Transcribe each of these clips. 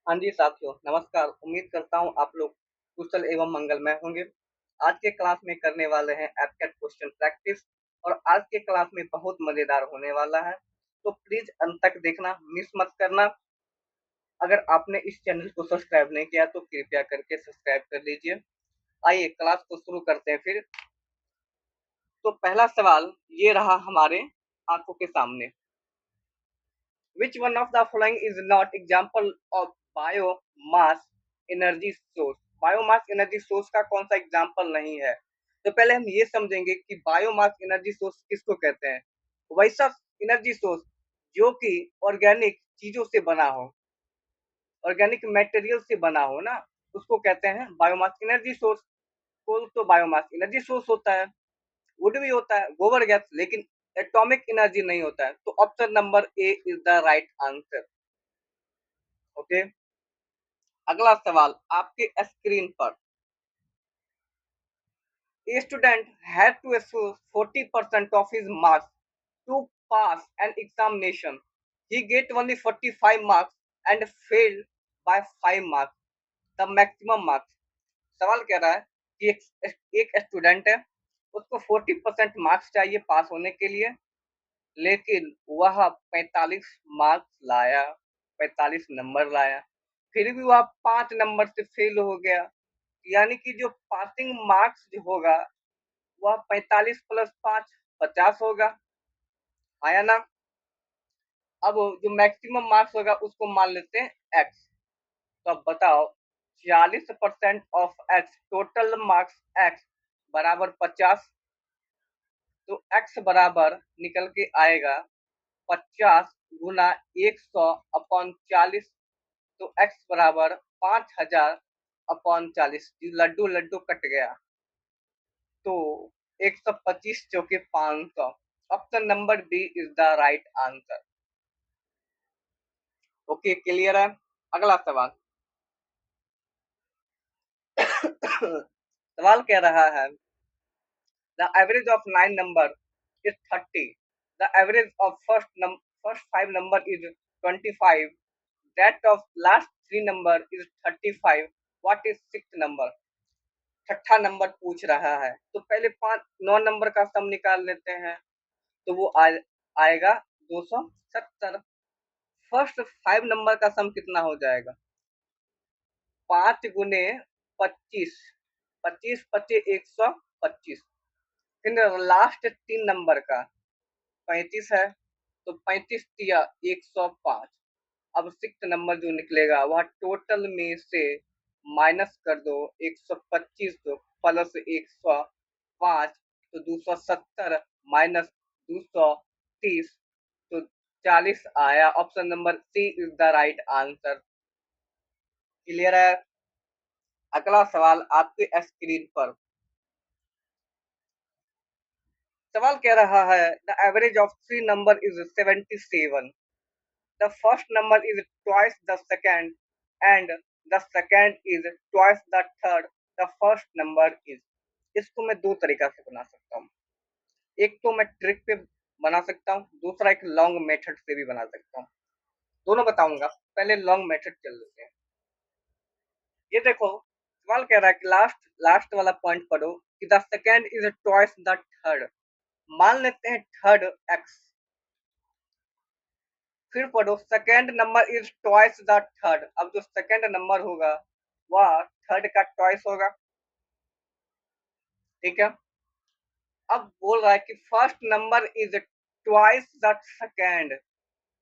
हाँ जी साथियों, नमस्कार। उम्मीद करता हूँ आप लोग कुशल एवं मंगलमय होंगे। आज के क्लास में करने वाले हैं एब्स्ट्रैक्ट क्वेश्चन प्रैक्टिस और आज के क्लास में बहुत मजेदार होने वाला है, तो प्लीज अंत तक देखना, मिस मत करना। अगर आपने इस चैनल को सब्सक्राइब नहीं किया तो कृपया करके सब्सक्राइब कर लीजिए। आइए क्लास को शुरू करते हैं फिर। तो पहला सवाल ये रहा हमारे आंखों के सामने। Which one of the following is not example of biomass energy source? Biomass energy source का कौन सा एग्जाम्पल नहीं है? तो पहले हम ये समझेंगे कि बायोमास एनर्जी सोर्स किसको कहते हैं। वैसा एनर्जी सोर्स जो कि ऑर्गेनिक चीजों से बना हो, ऑर्गेनिक मटेरियल से बना हो ना, उसको कहते हैं बायोमास एनर्जी सोर्स। कोल तो बायोमास एनर्जी सोर्स होता है, वुड भी होता है, गोबर गैस, लेकिन एटॉमिक एनर्जी नहीं होता है। तो option number A is the right answer. Okay, अगला सवाल आपके स्क्रीन पर। A student had to assess 40% of his marks to pass an examination. He get only 45 marks and failed by 5 marks, the maximum marks. सवाल कह रहा है कि एक स्टूडेंट है, उसको 40% मार्क्स चाहिए पास होने के लिए, लेकिन वह 45 मार्क्स लाया, 45 नंबर लाया, फिर भी वह 5 नंबर से फेल हो गया। यानी कि जो पासिंग मार्क्स जो होगा वह 45 प्लस 5 50 होगा, आया ना। अब जो मैक्सिमम मार्क्स होगा उसको मान लेते हैं एक्स। तो अब बताओ 40% of x, total marks x बराबर 50। तो एक्स बराबर निकल के आएगा 50 गुना 100 अपॉन 40। तो एक्स बराबर 5000 अपॉन 40। लड्डू लड्डू कट गया, तो 125 चौके 500। Option number B is the right answer. Okay, clear है। अगला सवाल। सवाल कह रहा है the average of 9 number is 30, the average of first 5 number is 25, that of last 3 number is 35, what is sixth number. छठा नंबर पूछ रहा है, तो पहले 9 नंबर का सम निकाल लेते हैं। तो वो आएगा 270। फर्स्ट 5 नंबर का सम कितना हो जाएगा? 5 गुने 25, 25 पचे 125। फिर लास्ट 3 नंबर का 35 है, तो 35 दिया 105। अब सिक्स नंबर जो निकलेगा वह टोटल में से माइनस कर दो 125 तो प्लस 105, तो 270 माइनस 230, तो 40 आया। Option number C is the right answer. Clear है। अगला सवाल आपके स्क्रीन पर। सवाल कह रहा है the average of 3 number is 77, the first number is twice the second and the second is twice the third, the first number is. इसको मैं दो तरीका से बना सकता हूँ। एक तो मैं ट्रिक पे बना सकता हूँ, दूसरा एक लॉन्ग मेथड से भी बना सकता हूँ। दोनों बताऊंगा, पहले लॉन्ग मेथड चल लेते हैं। ये देखो, सवाल कह रहा है कि लास्ट लास्ट वाला पॉइंट पढ़ो कि the second is twice the third. मान लेते हैं थर्ड एक्स। फिर पढ़ो second number is twice the third. अब जो सेकेंड नंबर होगा वह थर्ड का ट्वाइस होगा, ठीक है। अब बोल रहा है कि first number is twice the second.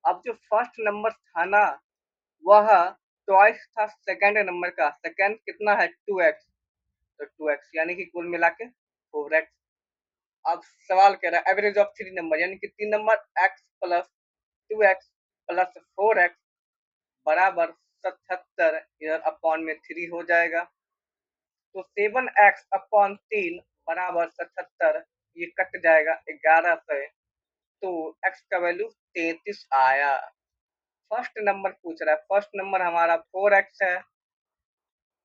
अब जो फर्स्ट नंबर था ना, वह ट्वाइस था सेकेंड नंबर का। सेकेंड कितना है? 2x, तो 2x यानी कि कुल मिला के 4x। अब सवाल कह रहा है एवरेज ऑफ 3 नंबर, यानी कि 3 number x plus 2x plus 4x बराबर 77। इधर अपॉन में 3 हो जाएगा, तो 7x अपॉन 3 बराबर 77। ये कट जाएगा 11 से, तो x का वैल्यू 33 आया। फर्स्ट नंबर पूछ रहा है, फर्स्ट नंबर हमारा 4x है,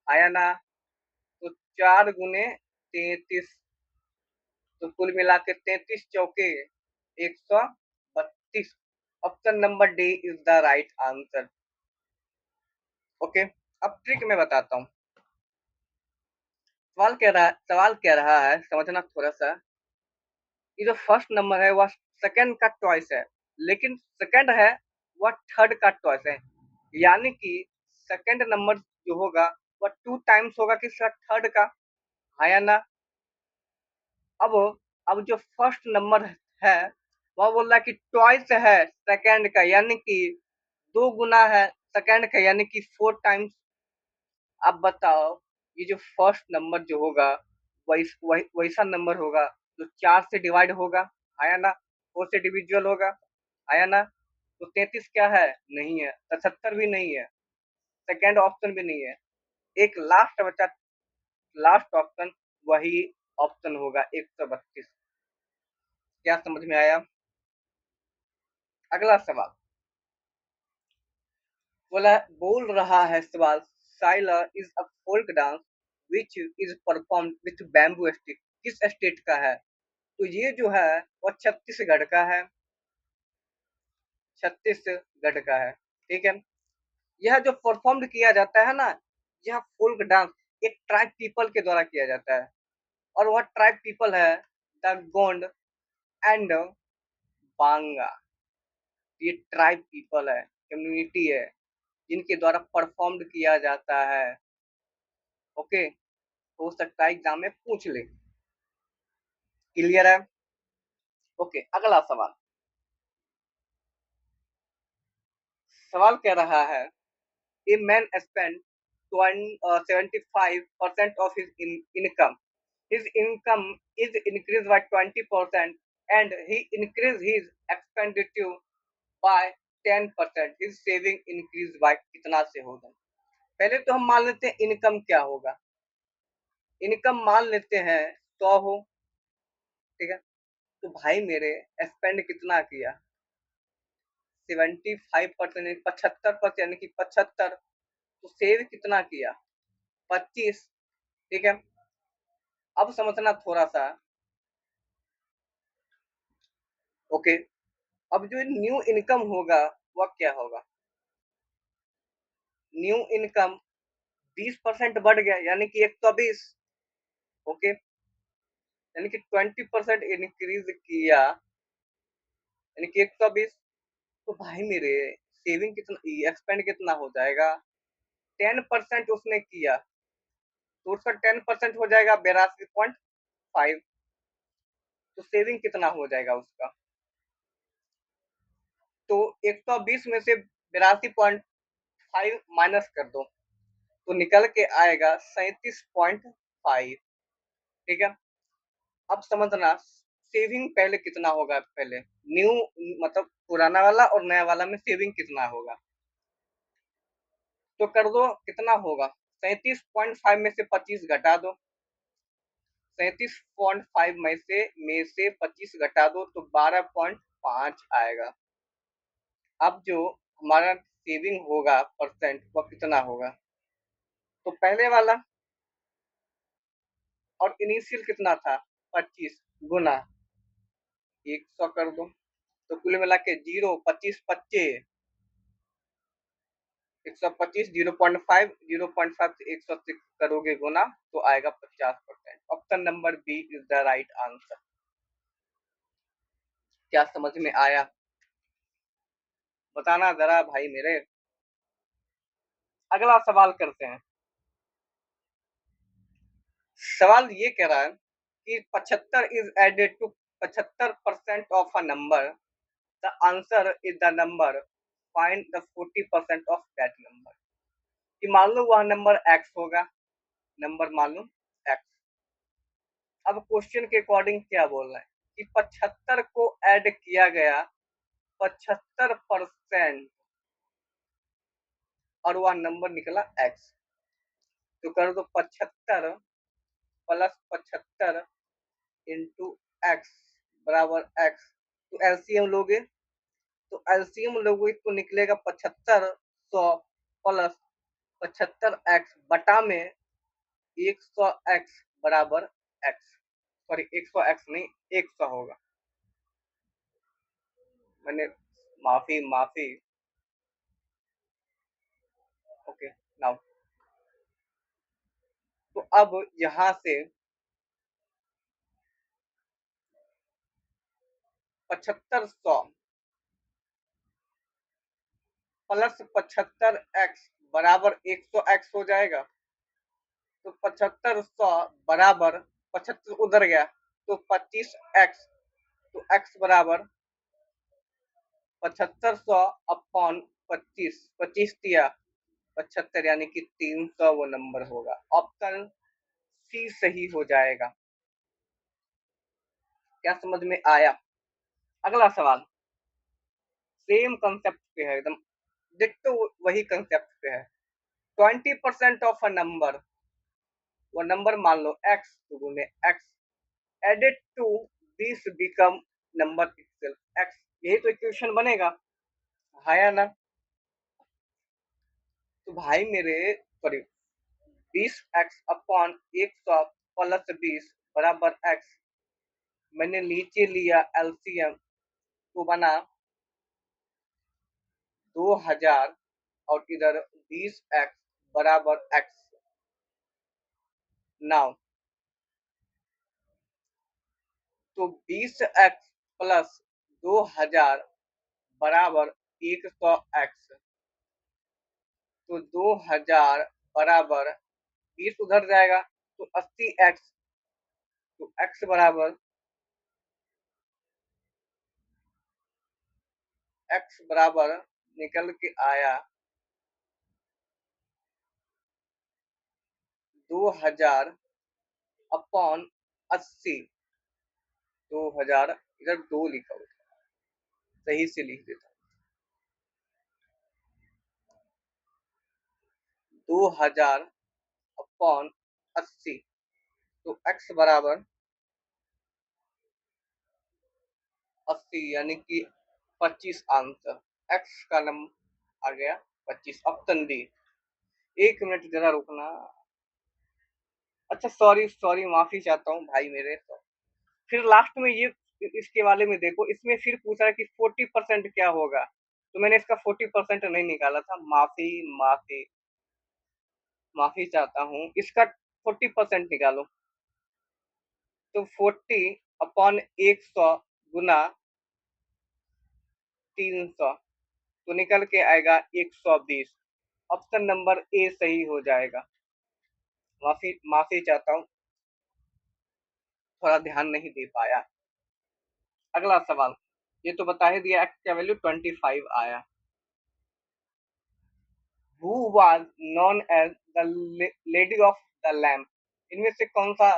आया ना। तो 4 गुने 33, तो कुल मिला के 33 चौके 132। Option number D is the right answer. Okay, अब ट्रिक मैं बताता हूँ। सवाल कह रहा है, समझना थोड़ा सा। ये जो फर्स्ट नंबर है वह सेकंड का ट्वाइस है, लेकिन सेकंड है वह थर्ड का ट्वाइस है। यानी कि सेकंड नंबर जो होगा वह 2 टाइम्स होगा किसका, थर्ड का। हाँ या ना? अब अब जो फर्स्ट नंबर है वह बोल रहा है कि ट्वाइस है सेकंड का, यानी कि 2 गुना है सेकंड का, यानी कि 4 टाइम्स। अब बताओ, ये जो फर्स्ट नंबर जो होगा वैसा नंबर होगा जो 4 से डिवाइड होगा। आया ना? 4 से डिविजुअल होगा। आया ना? तो 33 क्या है? नहीं है। 77 भी नहीं है। सेकेंड ऑप्शन भी नहीं है। एक लास्ट बचा, लास्ट ऑप्शन, वही ऑप्शन होगा 132। क्या समझ में आया? अगला सवाल बोल रहा है सवाल, Saila is a folk dance which is perform with bamboo stick, किस स्टेट का है? तो ये जो है वह छत्तीसगढ़ का है। छत्तीसगढ़ का है। ठीक है। यह जो परफॉर्म किया जाता है ना, यह फोल्क डांस एक ट्राइब पीपल के द्वारा किया जाता है, और वह ट्राइब पीपल है द गोंड एंड बांगा। ये ट्राइब पीपल है, कम्युनिटी है, जिनके द्वारा परफॉर्म किया जाता है। ओके, हो सकता है एग्जाम में पूछ ले। क्लियर है? ओके, अगला सवाल। सवाल कह रहा है, a man spend 75% of his income. His income is increased by 20% and he increased his expenditure by 10%. His saving increased by कितना से होगा? पहले तो हम मान लेते हैं इनकम क्या होगा। इनकम मान लेते हैं 100 हो। ठीक है। तो भाई मेरे स्पेंड कितना किया? 75%, 75%, यानी कि 75। तो सेव कितना किया? 25। ठीक है। अब समझना थोड़ा सा। ओके, अब जो न्यू इनकम होगा वह क्या होगा? न्यू इनकम 20% बढ़ गया, यानी कि 120। ओके, यानी कि 20% इंक्रीज किया, यानी कि 120। तो भाई मेरे सेविंग कितना, एक्सपेंड कितना हो जाएगा? 10% उसने किया, तो उसका 10% हो जाएगा 82.5। तो सेविंग कितना हो जाएगा उसका? तो 120 में से 82.5 माइनस कर दो, तो निकल के आएगा 37.5। ठीक है। अब समझना, सेविंग पहले कितना होगा, पहले न्यू, मतलब पुराना वाला और नया वाला में सेविंग कितना होगा। तो कर दो, कितना होगा? 37.5 में से 25 घटा दो। 37.5 में से 25 घटा दो तो 12.5 आएगा। अब जो हमारा सेविंग होगा परसेंट, वह कितना होगा? तो पहले वाला, और इनिशियल कितना था? 25 गुना 100 कर दो, तो कुल मिला के 0, 25, 25, 125, 0.5 से 106 करोगे गुना, तो आएगा 50%। Option number B is the right answer. क्या समझ में आया? बताना जरा भाई मेरे। अगला सवाल करते हैं। सवाल ये कह रहा है कि 75 is added to 75% of a number, the answer is the number, find the 40% of that number. कि मान लो वह नंबर एक्स होगा, नंबर मान लो एक्स। अब क्वेश्चन के अकॉर्डिंग क्या बोल रहा है कि 75 को ऐड किया गया 75%, और वह नंबर निकला एक्स। तो कर दो 75 प्लस 75 इंटू एक्स बराबर एक्स। तो एलसीएम लोगे, तो एलसीएम लोगे तो निकलेगा 7500 प्लस 75 एक्स बटा में 100 एक्स बराबर एक्स। सॉरी, 100 एक्स नहीं, 100 होगा। मैंने माफी माफी। ओके, अब यहाँ से 7500 प्लस 75x बराबर 100x हो जाएगा। तो 7500 बराबर 75 उधर गया तो 25x, तो x बराबर 7500 अपॉन 25, 25 दिया 75 यानी कि 300 वो नंबर होगा। ऑप्शन सी सही हो जाएगा। क्या समझ में आया? अगला सवाल सेम कंसेप्ट पे है, एकदम डिट्टो वही कंसेप्ट पे है। 20% ऑफ अ नंबर, वो नंबर मान लो x गुने x added to this become number itself x, यही तो इक्वेशन बनेगा, है या ना? तो भाई मेरे सॉरी 20x अपॉन 100 प्लस 20 बराबर x, मैंने नीचे लिया एलसीएम तो बना 2000 और इधर 20x बराबर x। नाउ तो 20x प्लस 2000 बराबर 100x, तो 2000 बराबर 20 उधर जाएगा तो 80x, तो x बराबर निकल के आया 2000 अपॉन 80। 2000 इधर 2 लिखा हुआ, सही से लिख देता हूँ। 2000 अपॉन 80, तो x बराबर 80 यानी कि 25 आंसर, x का नंबर आ गया 25, ऑप्शन डी। 1 मिनट जरा रुकना। अच्छा सॉरी सॉरी, माफी चाहता हूँ भाई मेरे। तो फिर लास्ट में ये इसके वाले में देखो, इसमें फिर पूछा है कि 40% क्या होगा, तो मैंने इसका 40% नहीं निकाला था, माफी माफी माफी चाहता हूँ। इसका 40% निकालो, तो 40 अपॉन 100 गुना 300, तो निकल के आएगा 120। ऑप्शन नंबर ए सही हो जाएगा। माफी माफी चाहता हूँ, थोड़ा ध्यान नहीं दे पाया। अगला सवाल, ये तो बता ही दिया, एक्स का वैल्यू 25 आया। Who was known as the lady of the lamp, इनमें से कौन सा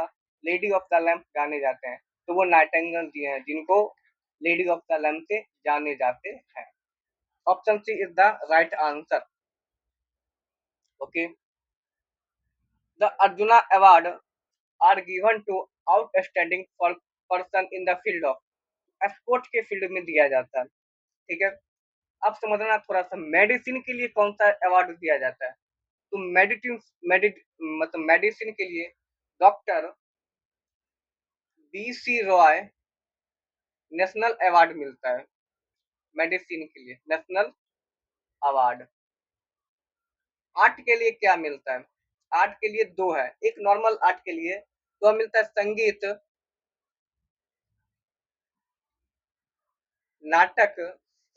लेडी ऑफ द लैम्प जाने जाते हैं? तो वो नाइटिंगेल जी हैं, जिनको लेडी ऑफ द लैम्प से जाने जाते हैं। Option C is the right answer. Okay, the Arjuna award are given to outstanding person in the field of, sport के फील्ड में दिया जाता है। ठीक है, अब समझना थोड़ा सा, मेडिसिन के लिए कौन सा अवार्ड दिया जाता है? तो मेडिसिन मतलब मेडिसिन के लिए doctor BC. Roy national award मिलता है। मेडिसिन के लिए नेशनल अवार्ड। आर्ट के लिए क्या मिलता है? आर्ट के लिए दो है, एक नॉर्मल आर्ट के लिए तो मिलता है संगीत, नाटक,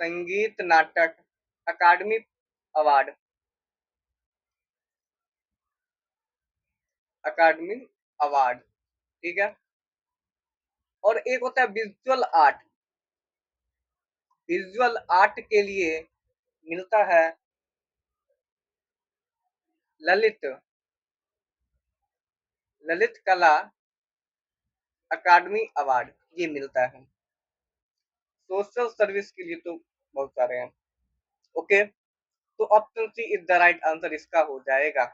संगीत नाटक अकादमी अवार्ड, अकादमी अवार्ड। ठीक है, और एक होता है विजुअल आर्ट। विजुअल आर्ट के लिए मिलता है ललित ललित कला अकादमी अवार्ड, ये मिलता है। सोशल सर्विस के लिए तो बहुत सारे हैं। ओके, तो option C is the right answer, इसका हो जाएगा।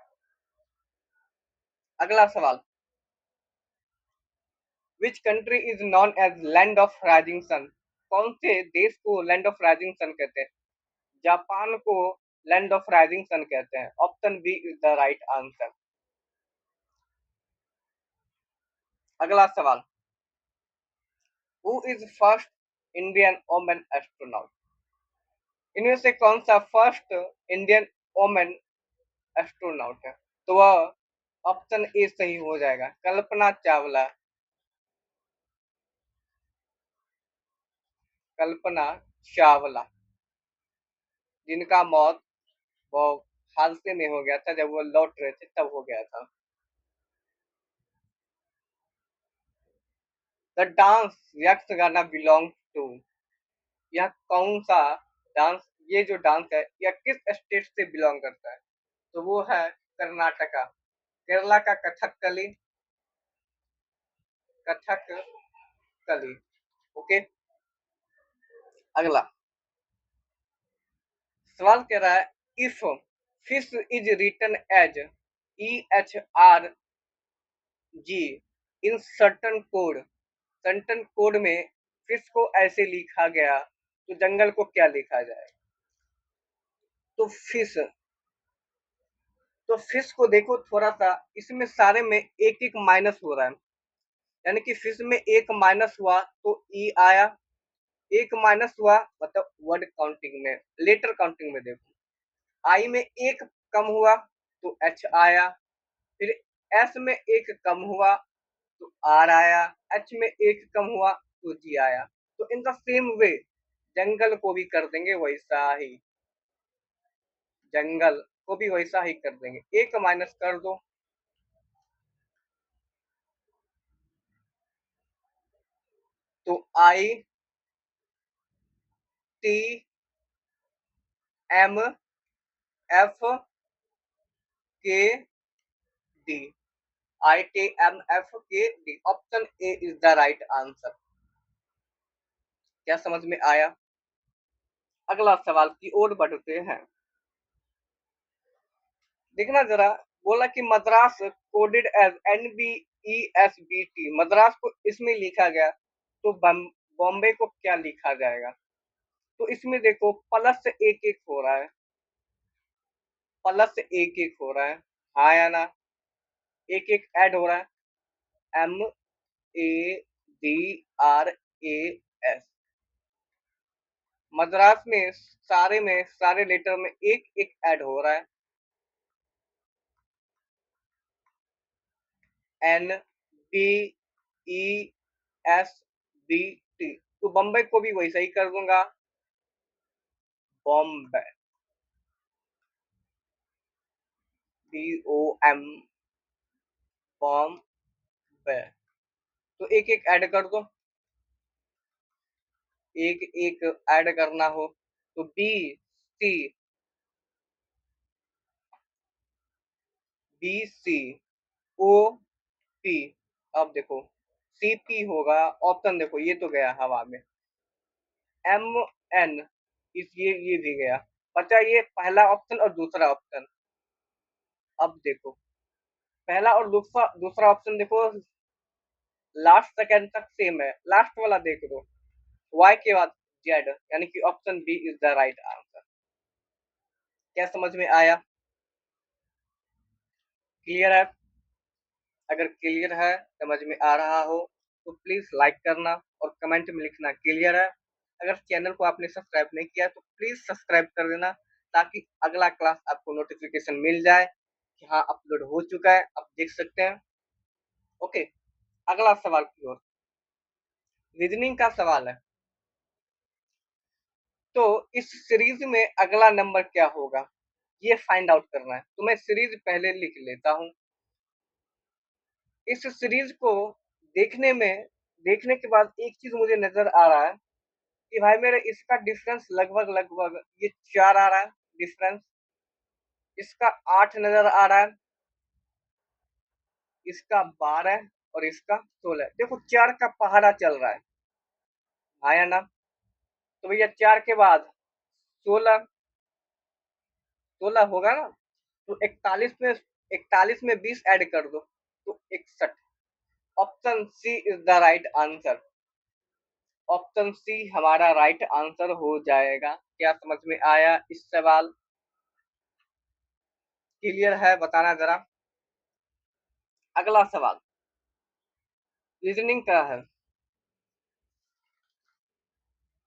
अगला सवाल, which country is known as land of rising sun, कौन से देश को लैंड ऑफ राइजिंग सन कहते हैं? जापान को लैंड ऑफ राइजिंग सन कहते हैं। Option B is the right answer. अगला सवाल, who is first Indian women astronaut, इनमें से कौन सा फर्स्ट इंडियन वोमेन एस्ट्रोनॉट है? तो वह ऑप्शन ए सही हो जाएगा। कल्पना चावला, कल्पना चावला, जिनका मौत वो हादसे में हो गया था, जब वो लौट रहे थे तब हो गया था। The dance Yakshagana belong to, यह कौन सा डांस, ये जो डांस है यह किस स्टेट से बिलोंग करता है? तो वो है कर्नाटका, केरला का कथकली, कथकली। ओके, अगला सवाल कह रहा है, if fish is written as EHRG in certain code में फिश को ऐसे लिखा गया तो जंगल को क्या लिखा जाए? तो फिश को देखो थोड़ा सा, इसमें सारे में एक एक माइनस हो रहा है, यानी कि फिश में एक माइनस हुआ तो ई आया, एक माइनस हुआ मतलब वर्ड काउंटिंग में, लेटर काउंटिंग में देखो, आई में एक कम हुआ तो एच आया, फिर एस में एक कम हुआ तो आर आया, एच में एक कम हुआ तो जी आया। तो इन द सेम वे जंगल को भी कर देंगे वैसा ही, जंगल को भी वैसा ही कर देंगे, एक माइनस कर दो तो आई टी एम एफ के D, ITMFKD, option A is the right answer. क्या समझ में आया? अगला सवाल की ओर बढ़ते हैं। देखना जरा, बोला कि Madras coded as NBESBT, Madras को इसमें लिखा गया तो बॉम्बे को क्या लिखा जाएगा? तो इसमें देखो प्लस एक एक हो रहा है, प्लस एक एक हो रहा है, हाँ या ना? एक एक ऐड हो रहा है, MADRAS, मद्रास में सारे लेटर में एक एक ऐड हो रहा है, NBESBT, तो बम्बई को भी वैसा ही कर दूंगा, बॉम्बे, BOM, बॉम्बे। तो एक एक ऐड कर दो, एक एक ऐड करना हो तो BCOP, अब देखो CP होगा, ऑप्शन देखो ये तो गया हवा में, MN, ये भी गया, बचा ये पहला ऑप्शन और दूसरा ऑप्शन। अब देखो पहला और दूसरा दूसरा ऑप्शन देखो, लास्ट सेकंड तक सेम है, लास्ट वाला देख दो, Y के बाद Z, यानी कि option B is the right answer. क्या समझ में आया? क्लियर है? अगर क्लियर है, समझ में आ रहा हो तो प्लीज लाइक करना और कमेंट में लिखना क्लियर है। अगर चैनल को आपने सब्सक्राइब नहीं किया तो प्लीज सब्सक्राइब कर देना, ताकि अगला क्लास आपको नोटिफिकेशन मिल जाए कि हाँ अपलोड हो चुका है, आप देख सकते हैं। ओके, अगला सवाल की ओर, रीजनिंग का सवाल है। तो इस सीरीज में अगला नंबर क्या होगा, ये फाइंड आउट करना है, तो मैं सीरीज पहले लिख लेता हूँ। इस सीरीज को देखने में देखने के बाद एक चीज मुझे नजर आ रहा है कि भाई मेरे इसका डिफरेंस लगभग लगभग ये 4 आ रहा है डिफरेंस, इसका 8 नजर आ रहा है, इसका 12 और इसका 16, देखो 4 का पहाड़ा चल रहा है, आया ना? तो भैया 4 के बाद 16, 16 होगा ना, तो 41 में 20 ऐड कर दो तो 61, option C is the right answer, option C हमारा राइट आंसर हो जाएगा। क्या समझ में आया इस सवाल? क्लियर है? बताना जरा। अगला सवाल रीजनिंग का है।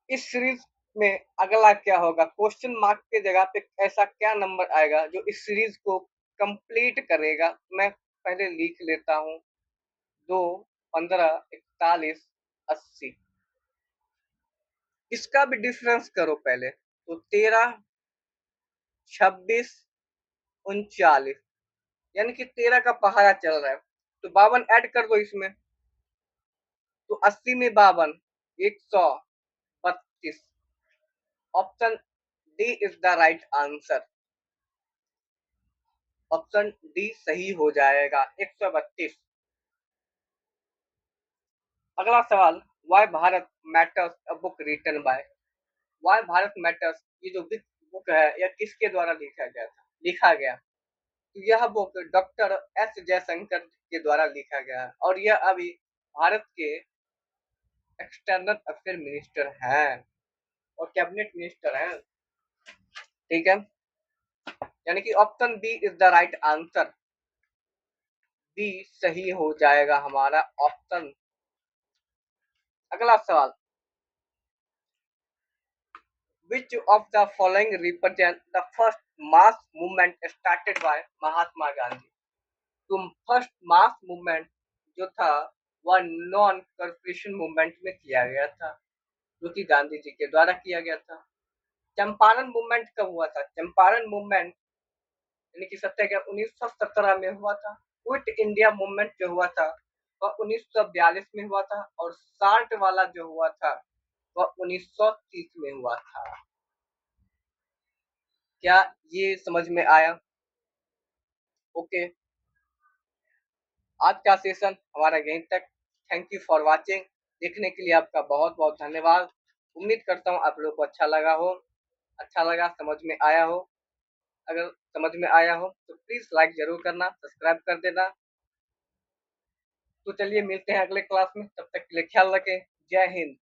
इस सीरीज में अगला क्या होगा, क्वेश्चन मार्क के जगह पे ऐसा क्या नंबर आएगा जो इस सीरीज को कंप्लीट करेगा? मैं पहले लिख लेता हूँ। 2, 15, 41, 80। इसका भी डिफरेंस करो पहले। तो 13, 26, 39, यानी कि 13 का पहाड़ा चल रहा है। तो 52 ऐड कर दो इसमें। तो 80 में 52, 132। Option D is the right answer. Option D सही हो जाएगा, 132। अगला सवाल, why Bharat matters a book written by. Why Bharat matters, ये जो बुक है यह किसके द्वारा लिखा गया। तो यह बुक डॉक्टर एस जयशंकर के द्वारा लिखा गया है और यह अभी भारत के एक्सटर्नल अफेयर मिनिस्टर हैं और कैबिनेट मिनिस्टर हैं। ठीक है, यानी कि option B is the right answer. B सही हो जाएगा हमारा ऑप्शन। अगला सवाल, which of the following represent the first mass movement started by Mahatma Gandhi. तो फर्स्ट मास मूवमेंट जो था वह नॉन कॉर्पोरेशन मूवमेंट में किया गया था, जो कि गांधी जी के द्वारा किया गया था। चंपारण मूवमेंट कब हुआ था। चंपारण मूवमेंट यानी कि सत्याग्रह 1917 में हुआ था। क्विट इंडिया मूवमेंट जो हुआ था वह 1942 में हुआ था और साल्ट वाला जो हुआ था वह 1930 में हुआ था। क्या ये समझ में आया। ओके, आज का सेशन हमारा यहीं तक। Thank you for watching. देखने के लिए आपका बहुत बहुत धन्यवाद। उम्मीद करता हूँ आप लोगों को अच्छा लगा हो, अच्छा लगा, समझ में आया हो। अगर समझ में आया हो तो प्लीज लाइक जरूर करना, सब्सक्राइब कर देना। तो चलिए मिलते हैं अगले क्लास में, तब तक के लिए ख्याल रखें। जय हिंद।